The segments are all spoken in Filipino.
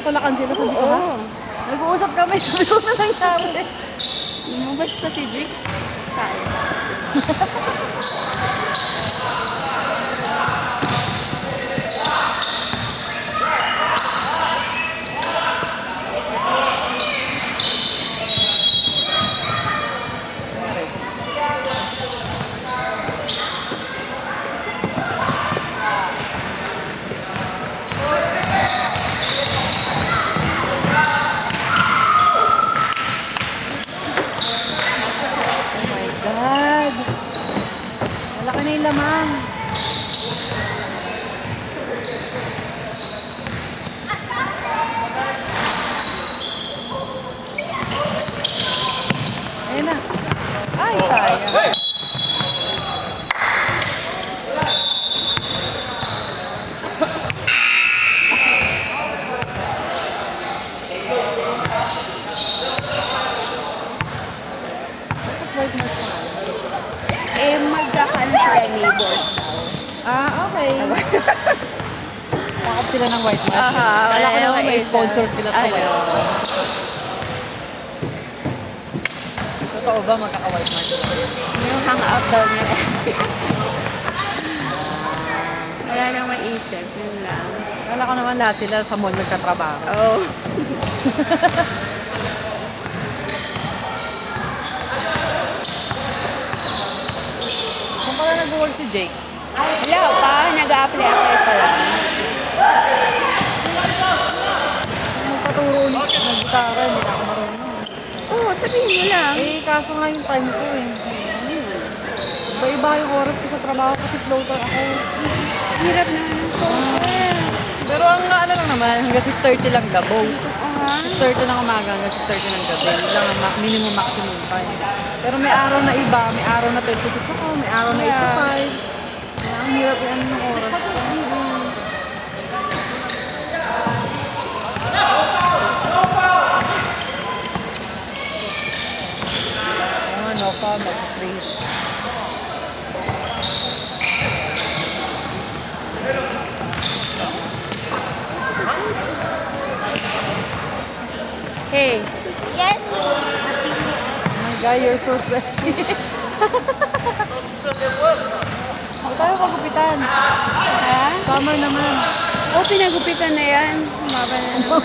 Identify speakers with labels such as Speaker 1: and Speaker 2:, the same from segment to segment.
Speaker 1: Nagtutulakan sila sa dito, ha?
Speaker 2: Oo.
Speaker 1: Nag-uusap kami, sabi ko na nangyari.
Speaker 2: Lumabas pa si Jake. Sayang.
Speaker 1: Oh my God. Malaki na yung lamang. Ayun na. Ay, sayang. White mark pa.
Speaker 2: Eh, magkakaroon sila neighbors daw.
Speaker 1: Ah, okay. Takot sila ng white mark.
Speaker 2: Aha,
Speaker 1: Kala ko
Speaker 2: wala
Speaker 1: naman may
Speaker 2: yung
Speaker 1: sponsor sila sa
Speaker 2: Ano?
Speaker 1: white mark. Totoo ba magkaka-white mark sila?
Speaker 2: Yung hangout daw niya. Wala nang maisip. Yun lang.
Speaker 1: Kala ko naman lahat sila sa mall nagkatrabaho.
Speaker 2: Oh.
Speaker 1: Saan pala nag-work si Jake?
Speaker 2: Wala pa. Nag-a-apply pa lang.
Speaker 1: Magpaturo ulit. Nag-gitara, hindi na ako marunong.
Speaker 2: Oo, sabihin mo lang.
Speaker 1: Eh, kaso nga yung time ko eh. Iba-iba yung oras ko sa trabaho kasi floater ako.
Speaker 2: Hirap na ng software.
Speaker 1: Pero ang ano lang naman, hanggang 6:30 lang gabo.
Speaker 2: Aha.
Speaker 1: 6:30 ng umaga hanggang 6:30 ng gabi. Yun lang ang minimum maximum time. Pero may araw na iba, may araw na 10 to 6 ako, may araw na 8 to 5. Kaya ang hirap yan ng oras ko. Ano ka, mag-freeze.
Speaker 2: Hey. Yes.
Speaker 1: Oh my God, you're so sweaty. Huwag tayo pagupitan.
Speaker 2: Ha?
Speaker 1: Summer naman.
Speaker 2: Oh, pinagupitan na yan. Maba na naman.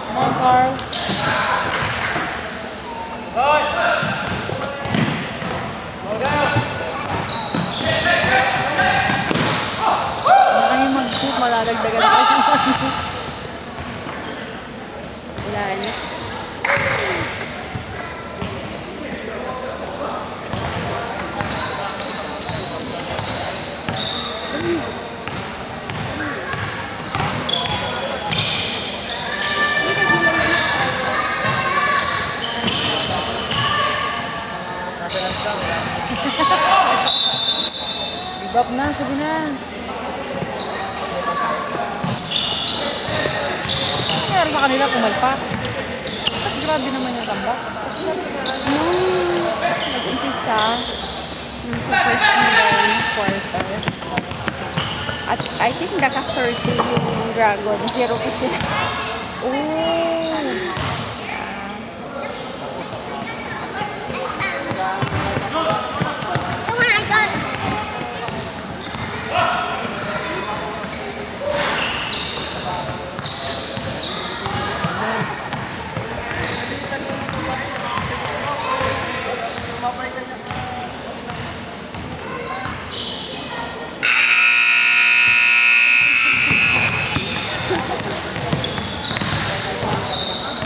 Speaker 1: Come on, Carl. Ano kayo mag-shoot, malalagdagan tayo.
Speaker 2: Wala na.
Speaker 1: Give up na, sabi na. Ano nangyari sa kanila, pumalpak? Ba't grabe naman yung tambak?
Speaker 2: Nag-umpisa yung sa first nila quarter. At I think naka-30 yung dragon. 0 kasi.
Speaker 1: Oh!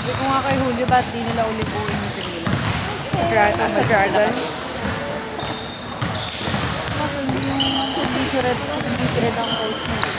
Speaker 1: Sabi ko nga kay Julio, ba't di nila ulit buuin yung Pilipinas?
Speaker 2: Sa dragon.
Speaker 1: Kasi hindi si Red ang coach nila.